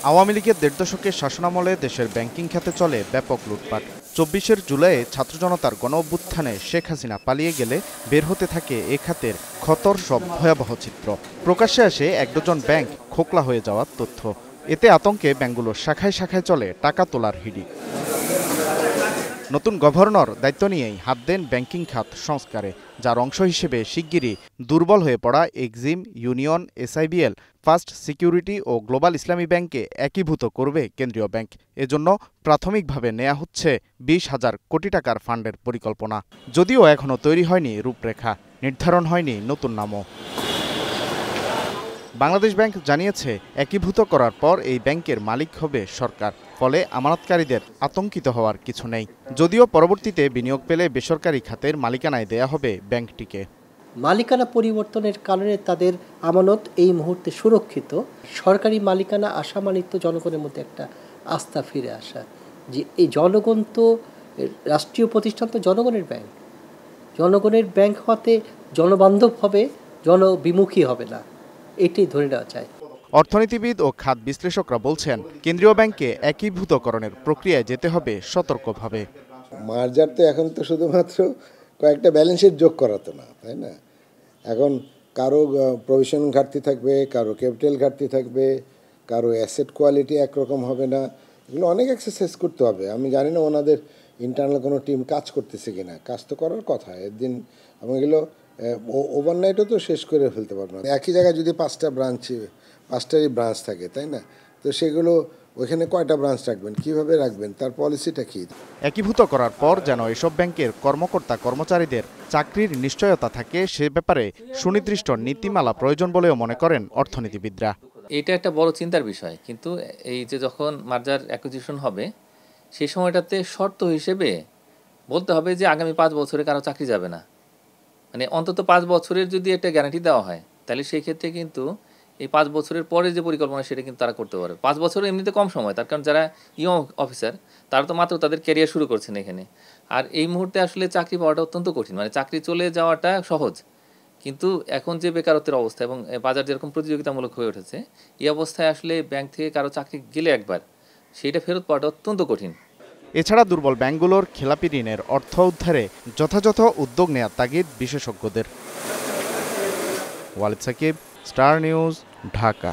আওয়ামী লীগের ১.৫ দশকের শাসনামলে দেশের ব্যাংকিং খাতে চলে ব্যাপক লুটপাট। ২৪ জুলাইয়ে ছাত্র জনতার গণ অভ্যুত্থানে শেখ হাসিনা পালিয়ে গেলে বের হতে থাকে এ খাতের ক্ষতর সব ভয়াবহ চিত্র। প্রকাশ্যে আসে এক ডজন ব্যাংক খোকলা হয়ে যাওয়ার তথ্য। এতে আতঙ্কে ব্যাংকগুলোর শাখায় শাখায় চলে টাকা তোলার হিড়িক। নতুন গভর্নর দায়িত্ব নিয়েই হাত দেন ব্যাংকিং খাত সংস্কারে, যার অংশ হিসেবে শিগগিরই দুর্বল হয়ে পড়া Exim, Union, SIBL, First Security ও গ্লোবাল ইসলামী ব্যাংকে একীভূত করবে কেন্দ্রীয় ব্যাংক। এজন্য প্রাথমিকভাবে নেওয়া হচ্ছে ২০,০০০ কোটি টাকার ফান্ডের পরিকল্পনা। যদিও এখনও তৈরি হয়নি রূপরেখা, নির্ধারণ হয়নি নতুন নামও। বাংলাদেশ ব্যাংক জানিয়েছে, একীভূত করার পর এই ব্যাংকের মালিক হবে সরকার, ফলে আমানতকারীদের আতঙ্কিত হওয়ার কিছু নেই। যদিও পরবর্তীতে বিনিয়োগ পেলে বেসরকারি খাতের মালিকানায় দেয়া হবে ব্যাংকটিকে। মালিকানা পরিবর্তনের কারণে তাদের আমানত এই মুহূর্তে সুরক্ষিত। সরকারি মালিকানা আসা মানে তো জনগণের মধ্যে একটা আস্থা ফিরে আসা, যে এই জনগণ তো, রাষ্ট্রীয় প্রতিষ্ঠান তো জনগণের ব্যাংক। জনগণের ব্যাংক হতে জনবান্ধব হবে, জনবিমুখী হবে না, এটি ধরে নেওয়া চাই। অর্থনীতিবিদ ও খাত বিশ্লেষকরা বলছেন, কেন্দ্রীয় ব্যাংকে একীভূতকরণের প্রক্রিয়ায় যেতে হবে সতর্কভাবে। মার্জার তো এখন তো শুধুমাত্র কয়েকটা ব্যালেন্স শিট যোগ করা তো না, তাই না? এখন কারো প্রভিশন ঘাটতি থাকবে, কারো ক্যাপিটাল ঘাটতি থাকবে, কারো অ্যাসেট কোয়ালিটি একরকম হবে না। এগুলো অনেক এক্সারসাইজ করতে হবে। আমি জানি না ওনাদের ইন্টারনাল কোনো টিম কাজ করতেছে কিনা, কাজ তো করার কথা একদিন। এবং এগুলো ওভারনাইটও তো শেষ করে ফেলতে পারবো না। একই জায়গায় যদি পাঁচটারই ব্রাঞ্চ থাকে, তাই না? তো সেগুলো ওইখানে কয়টা ব্রাঞ্চ রাখবেন, কিভাবে রাখবেন, তার পলিসিটা কি? একীভূত করার পর যেন এসব ব্যাংকের কর্মকর্তা কর্মচারীদের চাকরির নিশ্চয়তা থাকে, সে ব্যাপারে সুনির্দিষ্ট নীতিমালা প্রয়োজন বলেও মনে করেন অর্থনীতিবিদরা। এটা একটা বড় চিন্তার বিষয়, কিন্তু এই যে যখন মার্জার অ্যাকুইজিশন হবে সেই সময়টাতে শর্ত হিসেবে বলতে হবে যে আগামী 5 বছরে কারো চাকরি যাবে না। মানে অন্তত 5 বছরের যদি একটা গ্যারান্টি দেওয়া হয়, তাহলে সেই ক্ষেত্রে কিন্তু এই 5 বছরের পরে যে পরিকল্পনা সেটা কিন্তু তারা করতে পারবে। 5 বছর এমনিতে কম সময়, তার কারণ যারা ইয়ং অফিসার তারা তো মাত্র তাদের ক্যারিয়ার শুরু করছেন এখানে। আর এই মুহূর্তে আসলে চাকরি পাওয়াটা অত্যন্ত কঠিন, মানে চাকরি চলে যাওয়াটা সহজ, কিন্তু এখন যে বেকারত্বের অবস্থা এবং বাজার যেরকম প্রতিযোগিতামূলক হয়ে উঠেছে, এই অবস্থায় আসলে ব্যাংক থেকে কারো চাকরি গেলে একবার সেইটা ফেরত পাওয়াটা অত্যন্ত কঠিন। এছাড়া দুর্বল ব্যাংকগুলোর খেলাপি ঋণের অর্থ উদ্ধারে যথাযথ উদ্যোগ নেওয়ার তাগিদ বিশেষজ্ঞদের। Walid Sakib, star news, Dhaka.